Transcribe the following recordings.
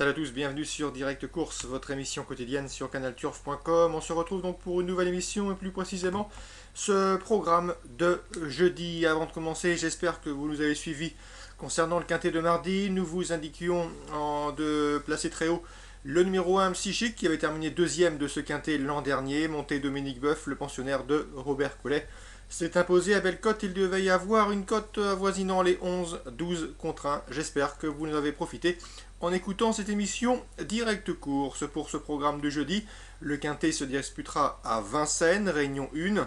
Salut à tous, bienvenue sur Direct Course, votre émission quotidienne sur canalturf.com. On se retrouve donc pour une nouvelle émission et plus précisément ce programme de jeudi. Avant de commencer, j'espère que vous nous avez suivis concernant le quintet de mardi. Nous vous indiquions de placer très haut le numéro 1 Psychique qui avait terminé deuxième de ce quintet l'an dernier, monté Dominique Boeuf, le pensionnaire de Robert Collet. C'est imposé à belle cote, il devait y avoir une cote avoisinant les 11-12 contre 1. J'espère que vous en avez profité en écoutant cette émission Direct Course. Pour ce programme de jeudi, le quintet se disputera à Vincennes, réunion 1.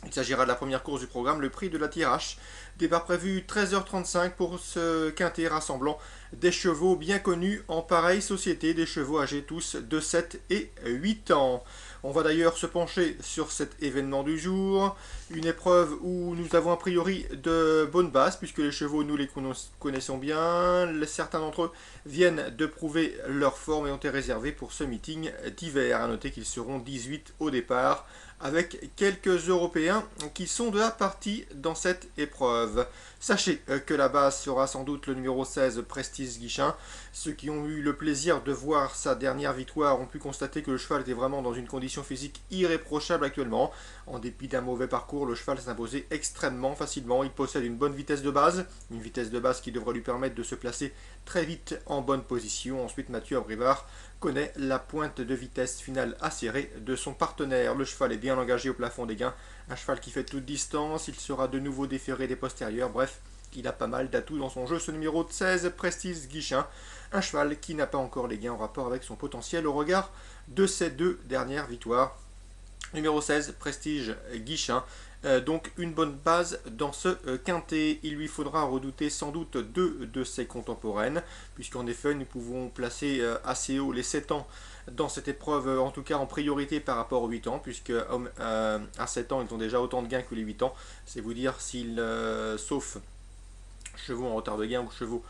Il s'agira de la première course du programme, le prix de la Tirache. Départ prévu 13h35 pour ce quintet rassemblant des chevaux bien connus en pareille société, des chevaux âgés tous de 7 et 8 ans. On va d'ailleurs se pencher sur cet événement du jour, une épreuve où nous avons a priori de bonnes bases, puisque les chevaux, nous les connaissons bien. Certains d'entre eux viennent de prouver leur forme et ont été réservés pour ce meeting d'hiver. A noter qu'ils seront 18 au départ, avec quelques Européens qui sont de la partie dans cette épreuve. Sachez que la base sera sans doute le numéro 16, Prestige Guichin. Ceux qui ont eu le plaisir de voir sa dernière victoire ont pu constater que le cheval était vraiment dans une condition physique irréprochable actuellement. En dépit d'un mauvais parcours, le cheval s'est imposé extrêmement facilement. Il possède une bonne vitesse de base, une vitesse de base qui devrait lui permettre de se placer très vite en bonne position. Ensuite, Mathieu Abrivard connaît la pointe de vitesse finale acérée de son partenaire. Le cheval est bien engagé au plafond des gains, un cheval qui fait toute distance, il sera de nouveau déféré des postérieurs, bref, il a pas mal d'atouts dans son jeu, ce numéro 16, Prestige Guichin, un cheval qui n'a pas encore les gains en rapport avec son potentiel au regard de ses deux dernières victoires. Numéro 16, Prestige Guichin. Donc une bonne base dans ce quintet. Il lui faudra redouter sans doute deux de ses contemporaines, puisqu'en effet nous pouvons placer assez haut les 7 ans dans cette épreuve, en tout cas en priorité par rapport aux 8 ans, puisque à 7 ans ils ont déjà autant de gains que les 8 ans. C'est vous dire s'ils, sauf chevaux en retard de gain ou chevaux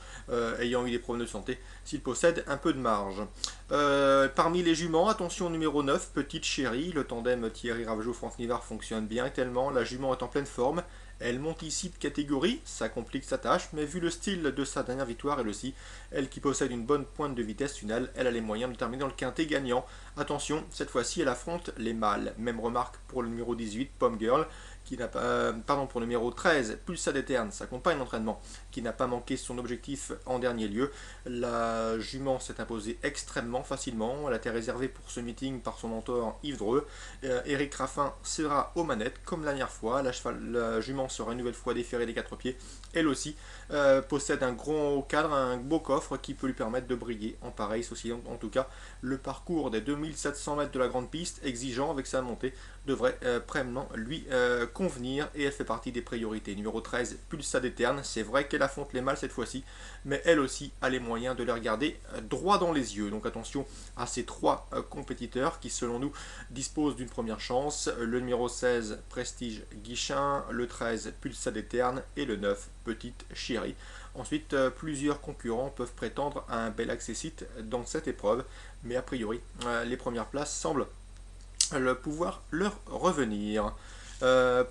ayant eu des problèmes de santé, s'ils possèdent un peu de marge. Parmi les juments, attention numéro 9, Petite Chérie. Le tandem Thierry Ravejoux-Franck Nivard fonctionne bien tellement. La jument est en pleine forme. Elle monte ici de catégorie, ça complique sa tâche, mais vu le style de sa dernière victoire, elle aussi, elle qui possède une bonne pointe de vitesse finale, elle a les moyens de terminer dans le quintet gagnant. Attention, cette fois-ci, elle affronte les mâles. Même remarque pour le numéro 18, Pomme Girl, qui n'a pas, pour le numéro 13, Pulsade Eterne, sa compagne d'entraînement, qui n'a pas manqué son objectif en dernier lieu. La jument s'est imposée extrêmement facilement. Elle a été réservée pour ce meeting par son mentor Yves Dreux. Éric Raffin sera aux manettes comme la dernière fois. La jument sera une nouvelle fois déférée des 4 pieds. Elle aussi possède un gros cadre, un beau coffre qui peut lui permettre de briller en pareille société. En tout cas, le parcours des 2700 mètres de la grande piste, exigeant avec sa montée, devrait vraiment lui convenir, et elle fait partie des priorités. Numéro 13, Pulsade Eterne. C'est vrai qu'elle affronte les mâles cette fois-ci, mais elle aussi a les moyens de les regarder droit dans les yeux. Donc attention à ces trois compétiteurs qui, selon nous, disposent d'une première chance. Le numéro 16, Prestige Guichin, le 13, Pulsade Eterne, et le 9, Petite Chérie. Ensuite, plusieurs concurrents peuvent prétendre à un bel accessite dans cette épreuve, mais a priori, les premières places semblent pouvoir leur revenir.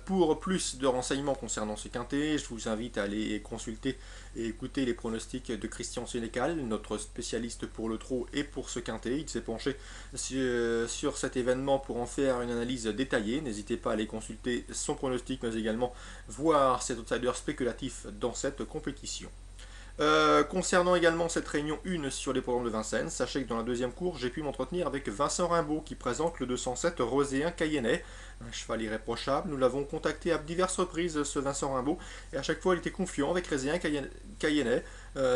Pour plus de renseignements concernant ce quintet, je vous invite à aller consulter et écouter les pronostics de Christian Sénécal, notre spécialiste pour le trot et pour ce quintet. Il s'est penché sur cet événement pour en faire une analyse détaillée. N'hésitez pas à aller consulter son pronostic, mais également voir cet outsider spéculatif dans cette compétition. Concernant également cette réunion 1 sur les programmes de Vincennes, sachez que dans la deuxième course, j'ai pu m'entretenir avec Vincent Rimbaud qui présente le 207 Roséen Cayennais, un cheval irréprochable. Nous l'avons contacté à diverses reprises, ce Vincent Rimbaud, et à chaque fois il était confiant avec Roséen Cayennais.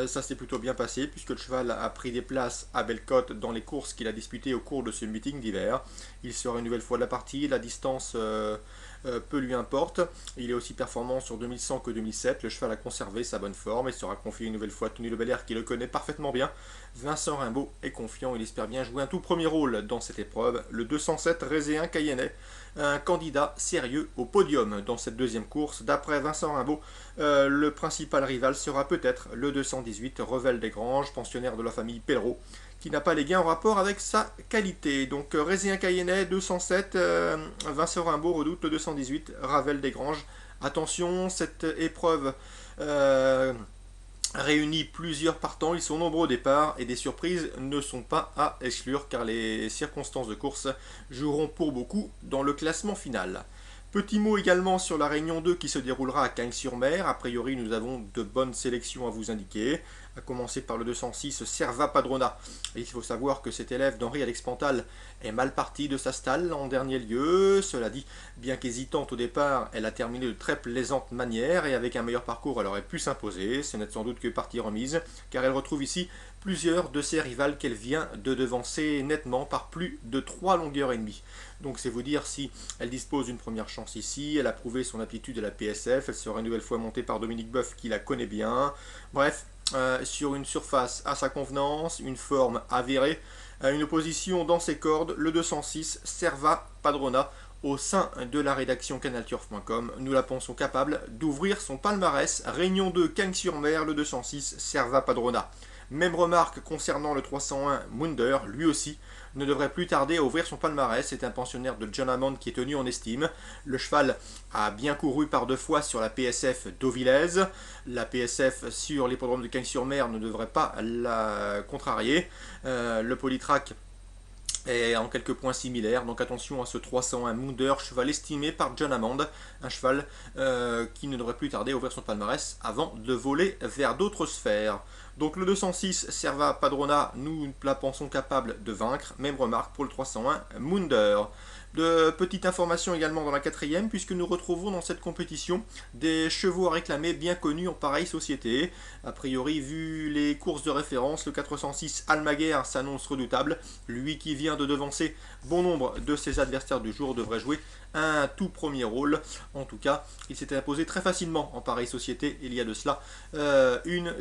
Ça s'est plutôt bien passé puisque le cheval a pris des places à Bellecote dans les courses qu'il a disputées au cours de ce meeting d'hiver. Il sera une nouvelle fois de la partie, la distance peu lui importe. Il est aussi performant sur 2100 que 2007. Le cheval a conservé sa bonne forme et sera confié une nouvelle fois à Tony Le Belair qui le connaît parfaitement bien. Vincent Rimbaud est confiant, il espère bien jouer un tout premier rôle dans cette épreuve. Le 207 Roséen Cayennais, un candidat sérieux au podium dans cette deuxième course. D'après Vincent Rimbaud, le principal rival sera peut-être le 218 Revel des Granges, pensionnaire de la famille Pellereau, qui n'a pas les gains en rapport avec sa qualité. Donc Roséen Cayennais, 207, Vincent Rimbaud redoute le 218, Ravel des Granges. Attention, cette épreuve réunit plusieurs partants, ils sont nombreux au départ et des surprises ne sont pas à exclure car les circonstances de course joueront pour beaucoup dans le classement final. Petit mot également sur la Réunion 2 qui se déroulera à Cagnes-sur-Mer. A priori, nous avons de bonnes sélections à vous indiquer, à commencer par le 206 Serva Padrona. Et il faut savoir que cet élève d'Henri-Alex Pantal est mal parti de sa stalle en dernier lieu. Cela dit, bien qu'hésitante au départ, elle a terminé de très plaisante manière et avec un meilleur parcours, elle aurait pu s'imposer. Ce n'est sans doute que partie remise, car elle retrouve ici plusieurs de ses rivales qu'elle vient de devancer nettement par plus de 3 longueurs et demie. Donc c'est vous dire si elle dispose d'une première chance ici, elle a prouvé son aptitude à la PSF, elle sera une nouvelle fois montée par Dominique Boeuf qui la connaît bien. Bref, sur une surface à sa convenance, une forme avérée, une opposition dans ses cordes, le 206 Serva Padrona au sein de la rédaction canalturf.com. Nous la pensons capable d'ouvrir son palmarès. Réunion 2 Cagnes-sur-Mer, le 206 Serva Padrona. Même remarque concernant le 301 Munder, lui aussi ne devrait plus tarder à ouvrir son palmarès. C'est un pensionnaire de John Hammond qui est tenu en estime. Le cheval a bien couru par 2 fois sur la PSF d'Auvillez. La PSF sur l'hippodrome de Cagnes-sur-Mer ne devrait pas la contrarier. Le Polytrack est en quelques points similaires, donc attention à ce 301 Munder, cheval estimé par John Hammond, un cheval qui ne devrait plus tarder à ouvrir son palmarès avant de voler vers d'autres sphères. Donc le 206 Serva Padrona, nous la pensons capable de vaincre, même remarque pour le 301 Munder. De petites informations également dans la 4e, puisque nous retrouvons dans cette compétition des chevaux à réclamer bien connus en pareille société. A priori, vu les courses de référence, le 406 Almaguer s'annonce redoutable. Lui qui vient de devancer bon nombre de ses adversaires du jour devrait jouer un tout premier rôle. En tout cas, il s'était imposé très facilement en pareille société il y a de cela une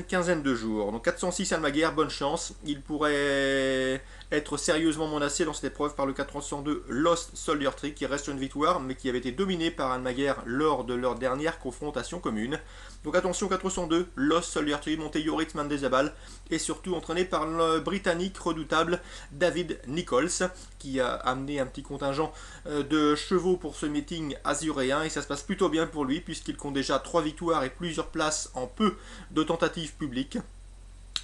quinzaine de jours. Donc 406 Almaguer, bonne chance. Il pourrait être sérieusement menacé dans cette épreuve par le 402 Lost Soldier Tree qui reste une victoire mais qui avait été dominé par Almaguer lors de leur dernière confrontation commune. Donc attention 402 Lost Soldier Tree, monté Yoritz Mandezabal et surtout entraîné par le Britannique redoutable David Nichols qui a amené un petit contingent de chevaux pour ce meeting azuréen et ça se passe plutôt bien pour lui puisqu'il compte déjà 3 victoires et plusieurs places en peu de tentatives publiques.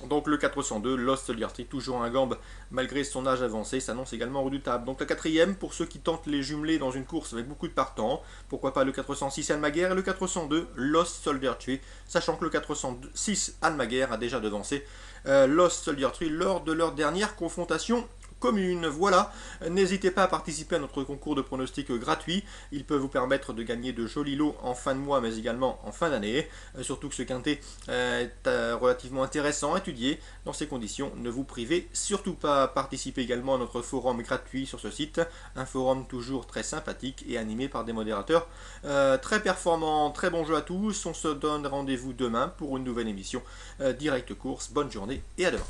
Donc le 402, Lost Liberty, toujours un gambe malgré son âge avancé, s'annonce également redoutable. Donc la 4e, pour ceux qui tentent les jumelés dans une course avec beaucoup de partants, pourquoi pas le 406 Almaguer et le 402 Lost Soldier Tree, sachant que le 406 Almaguer a déjà devancé Lost Soldier Tree lors de leur dernière confrontation commune. Voilà, n'hésitez pas à participer à notre concours de pronostics gratuit. Il peut vous permettre de gagner de jolis lots en fin de mois, mais également en fin d'année. Surtout que ce quintet est relativement intéressant à étudier. Dans ces conditions, ne vous privez surtout pas. Participez également à notre forum gratuit sur ce site. Un forum toujours très sympathique et animé par des modérateurs très performants. Très bon jeu à tous. On se donne rendez-vous demain pour une nouvelle émission Direct Course. Bonne journée et à demain.